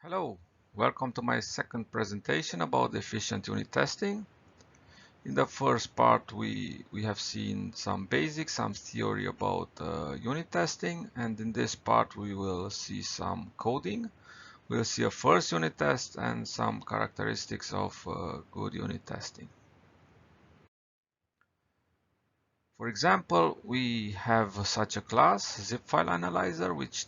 Hello, welcome to my second presentation about efficient unit testing. In the first part we have seen some basics, some theory about unit testing, and in this part we will see some coding. We'll see a first unit test and some characteristics of good unit testing. For example, we have such a class, zip file analyzer, which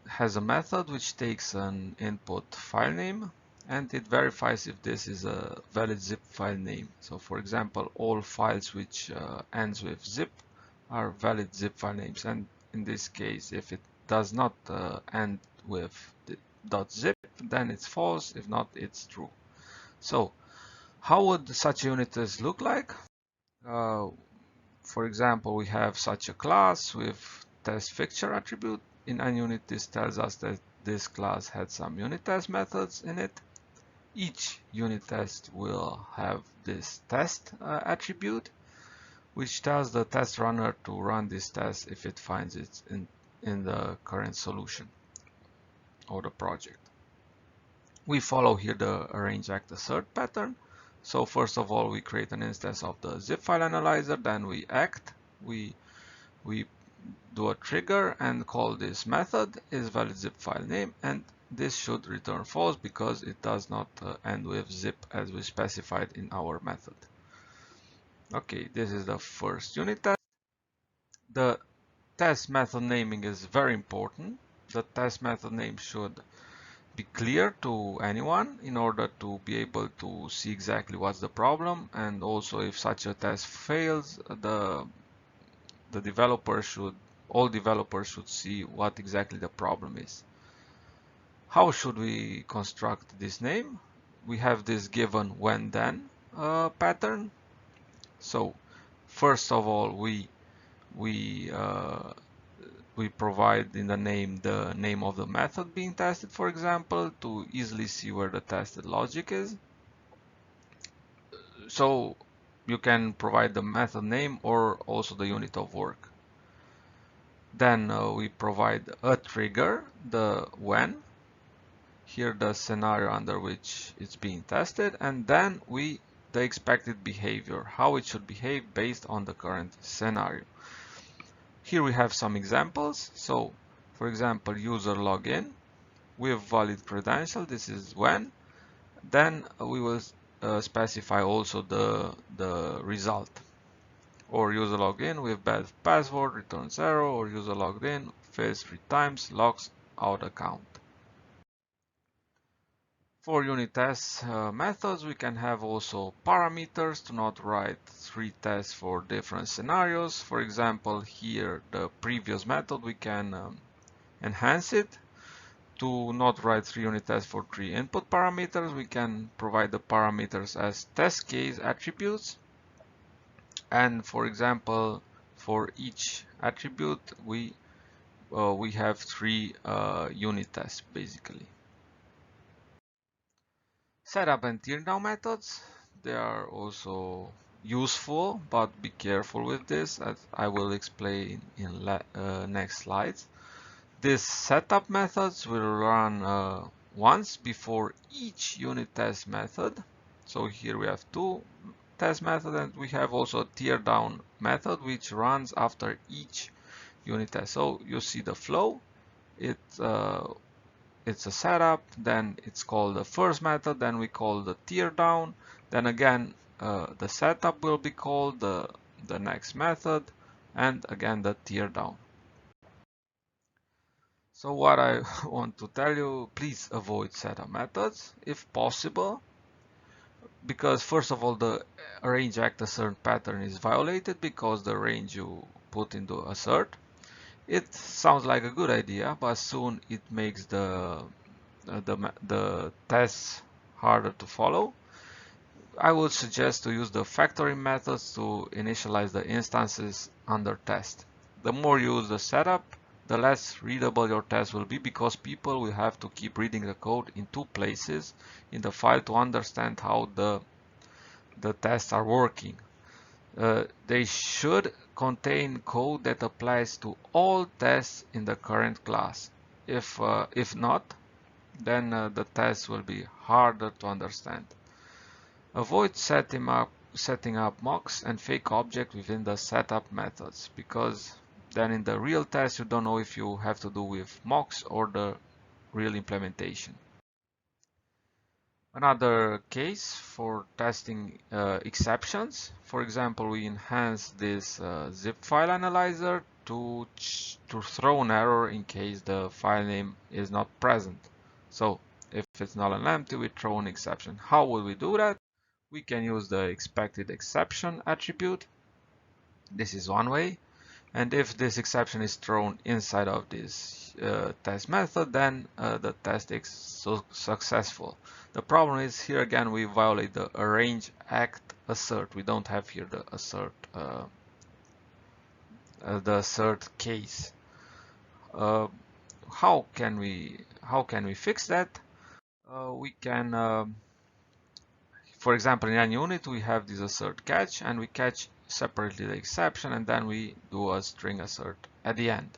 has a method which takes an input file name and it verifies if this is a valid zip file name. So for example, all files which ends with zip are valid zip file names, and in this case if it does not end with .zip, then it's false. If not, it's true. So how would such a unit test look like? Uh, for example, we have such a class with test fixture attribute. In NUnit, this tells us that this class had some unit test methods in it. Each unit test will have this test attribute, which tells the test runner to run this test if it finds it in the current solution or the project. We follow here the arrange act assert pattern. So first of all, we create an instance of the zip file analyzer, then we act, we do a trigger and call this method is valid zip file name, and this should return false because it does not end with zip as we specified in our method. Okay, this is the first unit test. The test method naming is very important. The test method name should be clear to anyone in order to be able to see exactly what's the problem, and also if such a test fails, all developers should see what exactly the problem is. How should we construct this name? We have this given when then pattern. So first of all, we provide in the name of the method being tested, for example, to easily see where the tested logic is. So you can provide the method name or also the unit of work. Then we provide a trigger, the when, here the scenario under which it's being tested, and then the expected behavior, how it should behave based on the current scenario. Here we have some examples. So for example, user login with valid credential, this is when. Then we will specify also the result, or user login with bad password returns 0, or user logged in fails 3 times, logs out account. For unit test methods, we can have also parameters to not write 3 tests for different scenarios. For example, here the previous method, we can enhance it to not write 3 unit tests for 3 input parameters. We can provide the parameters as test case attributes. And for example, for each attribute, we have 3 unit tests basically. Setup and teardown methods, they are also useful, but be careful with this, as I will explain in next slides. These setup methods will run once before each unit test method. So here we have 2 test methods, and we have also a teardown method which runs after each unit test. So you see the flow. It's a setup, then it's called the first method, then we call the teardown, then again the setup will be called the next method, and again the teardown. So what I want to tell you, please avoid setup methods if possible, because first of all the arrange act assert pattern is violated because the range you put into assert. It sounds like a good idea, but soon it makes the tests harder to follow. I would suggest to use the factoring methods to initialize the instances under test. The more you use the setup, the less readable your test will be, because people will have to keep reading the code in 2 places in the file to understand how the tests are working. They should contain code that applies to all tests in the current class. If not, then the test will be harder to understand. Avoid setting up mocks and fake objects within the setup methods, because then in the real test you don't know if you have to do with mocks or the real implementation. Another case for testing exceptions, for example, we enhance this zip file analyzer to throw an error in case the file name is not present. So if it's null and empty, we throw an exception. How will we do that? We can use the expected exception attribute. This is one way. And if this exception is thrown inside of this test method, then the test is successful. The problem is here again we violate the arrange act assert. We don't have here the assert case. How can we fix that? We can for example, in NUnit, we have this assert catch, and we catch separately the exception, and then we do a string assert at the end.